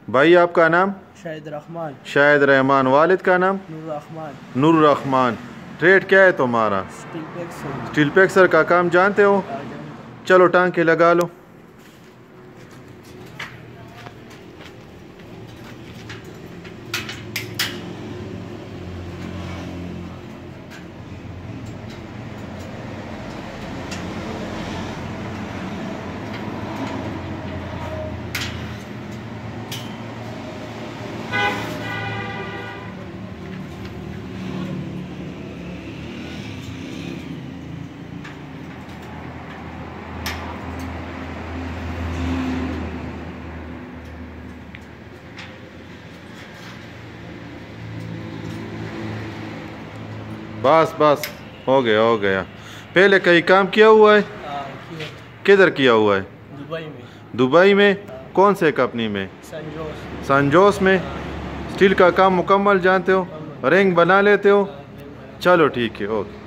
भाई आपका नाम? शाहिद रहमान। शाहिद रहमान। वालिद का नाम? नूर रहमान। नूर रहमान। ट्रेड क्या है तुम्हारा? स्टील पैक्सर का काम जानते हो? चलो टांके लगा लो। बस बस हो गया हो गया। पहले कहीं काम किया हुआ है? किधर किया हुआ है? दुबई में। दुबई में? कौन से कंपनी में? संजोस। संजोस में। स्टील का काम मुकम्मल जानते हो? रिंग बना लेते हो? चलो ठीक है, ओके।